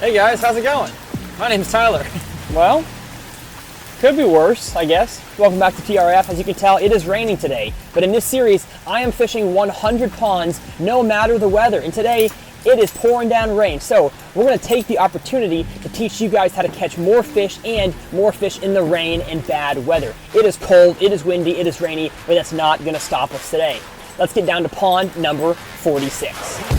Hey guys, how's it going? My name's Tyler. Well, could be worse, I guess. Welcome back to TRF. As you can tell, it is raining today. But in this series, I am fishing 100 ponds, no matter the weather. And today, it is pouring down rain. So we're gonna take the opportunity to teach you guys how to catch more fish and more fish in the rain and bad weather. It is cold, it is windy, it is rainy, but that's not gonna stop us today. Let's get down to pond number 46.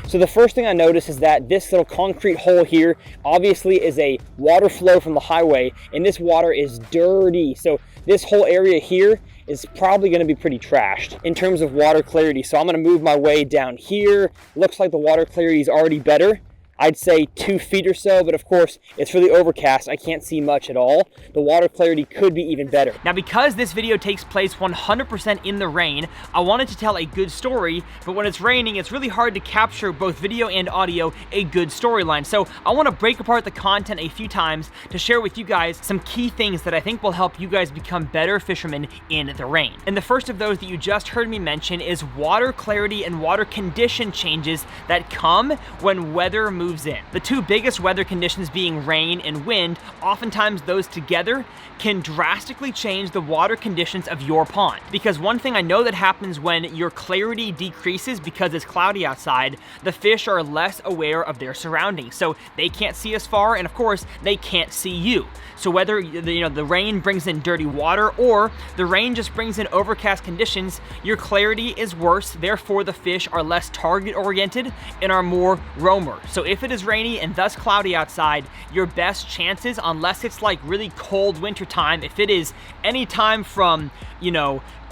So the first thing I notice is that this little concrete hole here obviously is a water flow from the highway, and this water is dirty. So this whole area here is probably gonna be pretty trashed in terms of water clarity. So I'm gonna move my way down here. Looks like the water clarity is already better. I'd say 2 feet or so, but of course it's really overcast. I can't see much at all. The water clarity could be even better. Now, because this video takes place 100% in the rain, I wanted to tell a good story, but when it's raining, it's really hard to capture both video and audio a good storyline. So I want to break apart the content a few times to share with you guys some key things that I think will help you guys become better fishermen in the rain. And the first of those that you just heard me mention is water clarity and water condition changes that come when weather moves in. The two biggest weather conditions being rain and wind, oftentimes those together can drastically change the water conditions of your pond. Because one thing I know that happens when your clarity decreases because it's cloudy outside, the fish are less aware of their surroundings. So they can't see as far, and of course, they can't see you. So whether the rain brings in dirty water or the rain just brings in overcast conditions, your clarity is worse, therefore the fish are less target oriented and are more roamer. So if it is rainy and thus cloudy outside, your best chances, unless it's like really cold winter time, if it is any time from,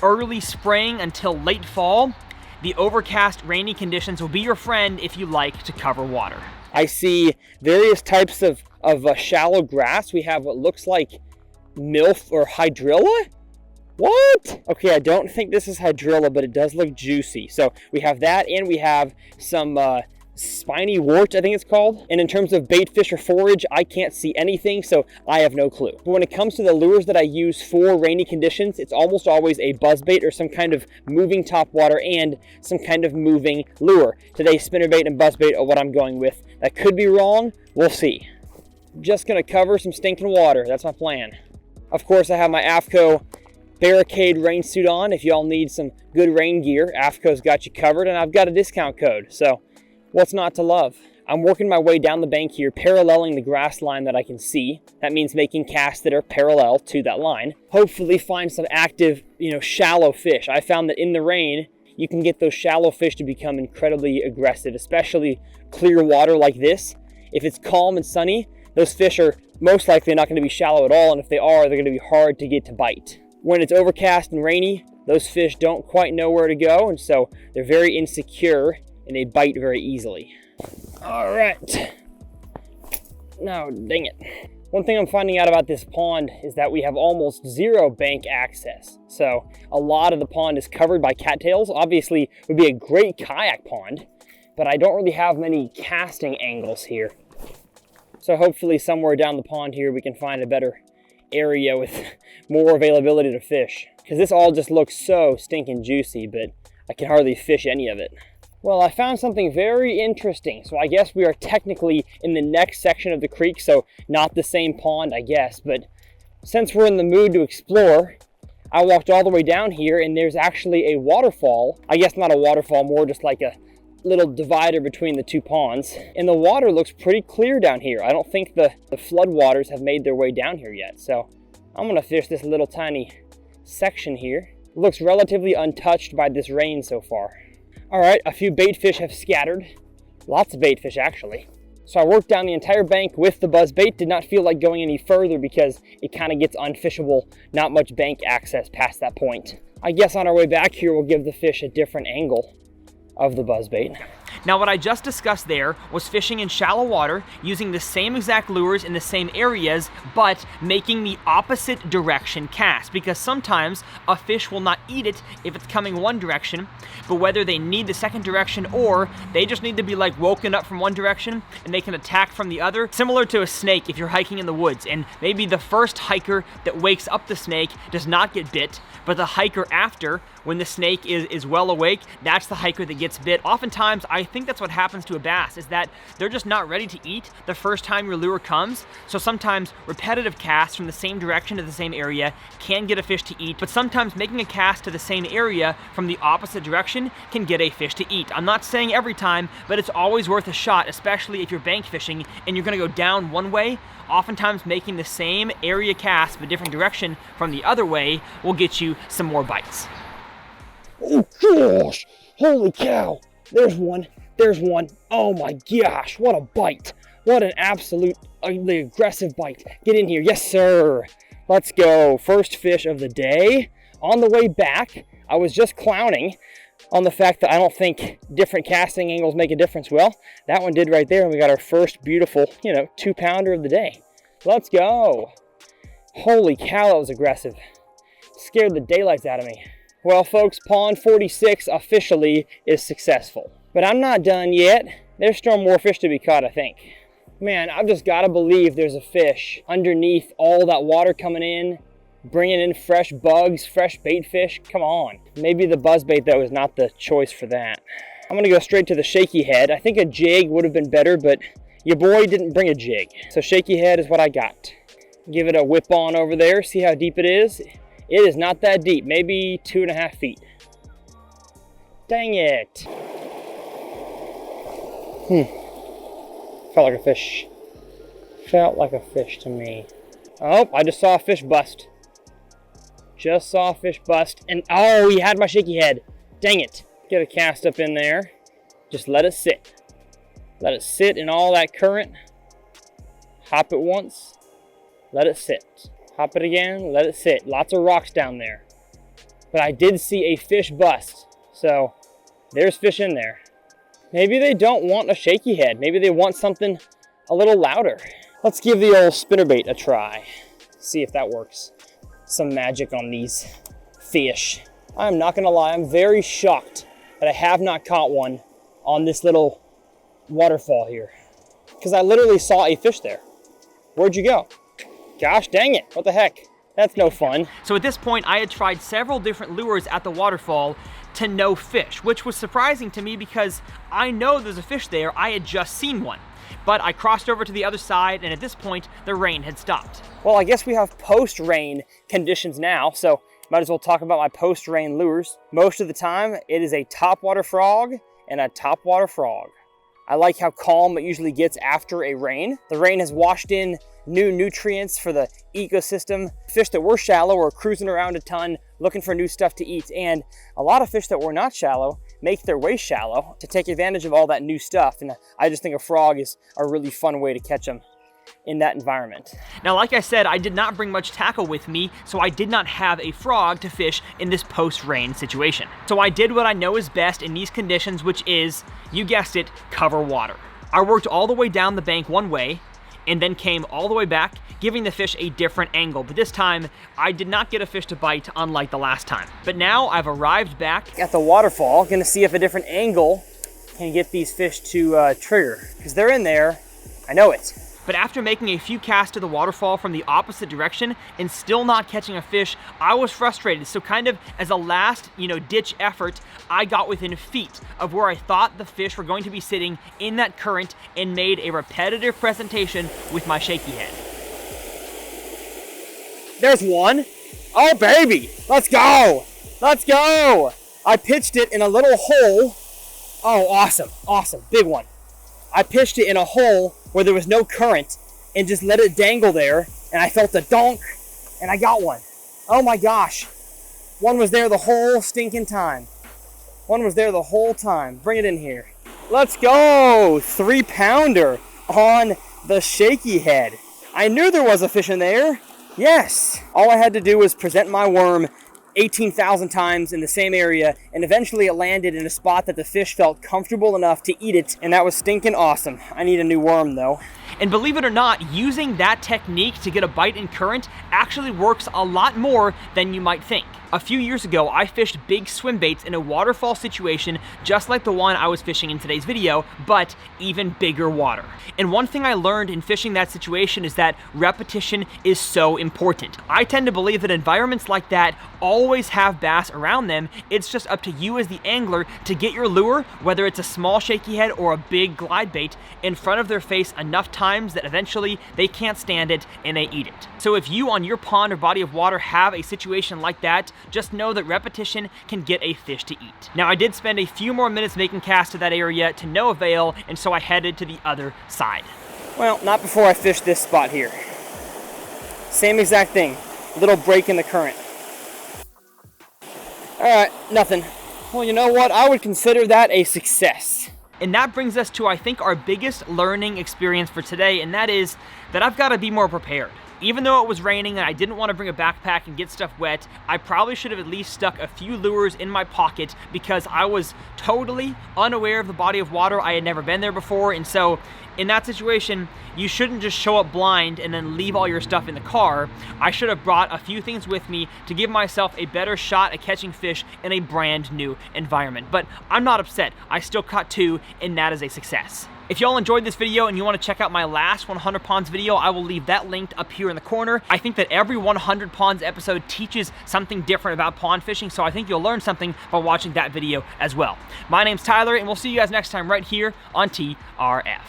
early spring until late fall, the overcast rainy conditions will be your friend if you like to cover water. I see various types of shallow grass. We have what looks like milf or hydrilla. What? Okay, I don't think this is hydrilla, but it does look juicy. So we have that, and we have some spiny wart, I think it's called. And in terms of bait fish or forage, I can't see anything, so I have no clue. But when it comes to the lures that I use for rainy conditions, it's almost always a buzzbait or some kind of moving topwater and some kind of moving lure. Today, spinnerbait and buzzbait are what I'm going with. That could be wrong, we'll see. Just gonna cover some stinking water, that's my plan. Of course, I have my AFCO barricade rain suit on. If y'all need some good rain gear, AFCO's got you covered, and I've got a discount code, so what's not to love? I'm working my way down the bank here, paralleling the grass line that I can see. That means making casts that are parallel to that line. Hopefully find some active, shallow fish. I found that in the rain, you can get those shallow fish to become incredibly aggressive, especially clear water like this. If it's calm and sunny, those fish are most likely not going to be shallow at all, and if they are, they're going to be hard to get to bite. When it's overcast and rainy, those fish don't quite know where to go, and so they're very insecure and they bite very easily. All right. No, dang it. One thing I'm finding out about this pond is that we have almost zero bank access. So a lot of the pond is covered by cattails. Obviously, it would be a great kayak pond, but I don't really have many casting angles here. So hopefully somewhere down the pond here, we can find a better area with more availability to fish. Because this all just looks so stinking juicy, but I can hardly fish any of it. Well, I found something very interesting. So I guess we are technically in the next section of the creek, so not the same pond, I guess. But since we're in the mood to explore, I walked all the way down here, and there's actually a waterfall. I guess not a waterfall, more just like a little divider between the two ponds. And the water looks pretty clear down here. I don't think the flood waters have made their way down here yet. So I'm gonna fish this little tiny section here. It looks relatively untouched by this rain so far. All right, a few bait fish have scattered. Lots of bait fish, actually. So I worked down the entire bank with the buzzbait. Did not feel like going any further because it kind of gets unfishable. Not much bank access past that point. I guess on our way back here, we'll give the fish a different angle of the buzzbait. Now what I just discussed there was fishing in shallow water using the same exact lures in the same areas, but making the opposite direction cast, because sometimes a fish will not eat it if it's coming one direction, but whether they need the second direction or they just need to be like woken up from one direction and they can attack from the other, similar to a snake if you're hiking in the woods and maybe the first hiker that wakes up the snake does not get bit, but the hiker after, when the snake is well awake, that's the hiker that gets bit. Oftentimes, I think that's what happens to a bass, is that they're just not ready to eat the first time your lure comes. So sometimes repetitive casts from the same direction to the same area can get a fish to eat, but sometimes making a cast to the same area from the opposite direction can get a fish to eat. I'm not saying every time, but it's always worth a shot, especially if you're bank fishing and you're gonna go down one way. Oftentimes making the same area cast but different direction from the other way will get you some more bites. Oh gosh, holy cow, there's one. Oh my gosh, what a bite. What an absolute aggressive bite. Get in here, yes sir. Let's go, first fish of the day. On the way back, I was just clowning on the fact that I don't think different casting angles make a difference. Well, that one did right there, and we got our first beautiful, 2-pounder of the day. Let's go. Holy cow, that was aggressive. Scared the daylights out of me. Well, folks, pond 46 officially is successful. But I'm not done yet. There's still more fish to be caught, I think. Man, I've just got to believe there's a fish underneath all that water coming in, bringing in fresh bugs, fresh bait fish. Come on. Maybe the buzzbait, though, is not the choice for that. I'm going to go straight to the shaky head. I think a jig would have been better, but your boy didn't bring a jig. So shaky head is what I got. Give it a whip on over there. See how deep it is? It is not that deep, maybe 2.5 feet. Dang it. Felt like a fish. Felt like a fish to me. Oh, I just saw a fish bust. Just saw a fish bust. And oh, he had my shaky head. Dang it. Get a cast up in there. Just let it sit. Let it sit in all that current. Hop it once. Let it sit. Hop it again, let it sit. Lots of rocks down there. But I did see a fish bust. So there's fish in there. Maybe they don't want a shaky head. Maybe they want something a little louder. Let's give the old spinnerbait a try. See if that works. Some magic on these fish. I'm not gonna lie, I'm very shocked that I have not caught one on this little waterfall here. Because I literally saw a fish there. Where'd you go? Gosh dang it, what the heck? That's no fun. So at this point, I had tried several different lures at the waterfall to no fish, which was surprising to me because I know there's a fish there. I had just seen one. But I crossed over to the other side, and at this point, the rain had stopped. Well, I guess we have post-rain conditions now, so might as well talk about my post-rain lures. Most of the time, it is a topwater frog and a topwater frog. I like how calm it usually gets after a rain. The rain has washed in new nutrients for the ecosystem. Fish that were shallow are cruising around a ton, looking for new stuff to eat. And a lot of fish that were not shallow make their way shallow to take advantage of all that new stuff. And I just think a frog is a really fun way to catch them in that environment. Now, like I said, I did not bring much tackle with me, so I did not have a frog to fish in this post-rain situation. So I did what I know is best in these conditions, which is, you guessed it, cover water. I worked all the way down the bank one way, and then came all the way back, giving the fish a different angle. But this time, I did not get a fish to bite, unlike the last time. But now I've arrived back at the waterfall, gonna see if a different angle can get these fish to trigger. Because they're in there, I know it. But after making a few casts to the waterfall from the opposite direction and still not catching a fish, I was frustrated. So kind of as a last, ditch effort, I got within feet of where I thought the fish were going to be sitting in that current and made a repetitive presentation with my shaky head. There's one. Oh baby, let's go. Let's go. I pitched it in a little hole. Oh, awesome, awesome, big one. I pitched it in a hole where there was no current and just let it dangle there, and I felt a donk and I got one. Oh my gosh. One was there the whole stinking time. One was there the whole time. Bring it in here. Let's go. 3-pounder on the shaky head. I knew there was a fish in there. Yes. All I had to do was present my worm 18,000 times in the same area, and eventually it landed in a spot that the fish felt comfortable enough to eat it, and that was stinking awesome. I need a new worm though. And believe it or not, using that technique to get a bite in current actually works a lot more than you might think. A few years ago, I fished big swim baits in a waterfall situation just like the one I was fishing in today's video, but even bigger water. And one thing I learned in fishing that situation is that repetition is so important. I tend to believe that environments like that always have bass around them. It's just up to you as the angler to get your lure, whether it's a small shaky head or a big glide bait, in front of their face enough times that eventually they can't stand it and they eat it. So if you on your pond or body of water have a situation like that, just know that repetition can get a fish to eat. Now, I did spend a few more minutes making casts to that area to no avail, and so I headed to the other side. Well, not before I fished this spot here. Same exact thing, little break in the current. All right, nothing. Well, you know what? I would consider that a success. And that brings us to, I think, our biggest learning experience for today, and that is that I've got to be more prepared. Even though it was raining and I didn't want to bring a backpack and get stuff wet, I probably should have at least stuck a few lures in my pocket because I was totally unaware of the body of water. I had never been there before, and so in that situation, you shouldn't just show up blind and then leave all your stuff in the car. I should have brought a few things with me to give myself a better shot at catching fish in a brand new environment. But I'm not upset. I still caught 2, and that is a success. If y'all enjoyed this video and you want to check out my last 100 Ponds video, I will leave that linked up here in the corner. I think that every 100 Ponds episode teaches something different about pond fishing, so I think you'll learn something by watching that video as well. My name's Tyler, and we'll see you guys next time right here on TRF.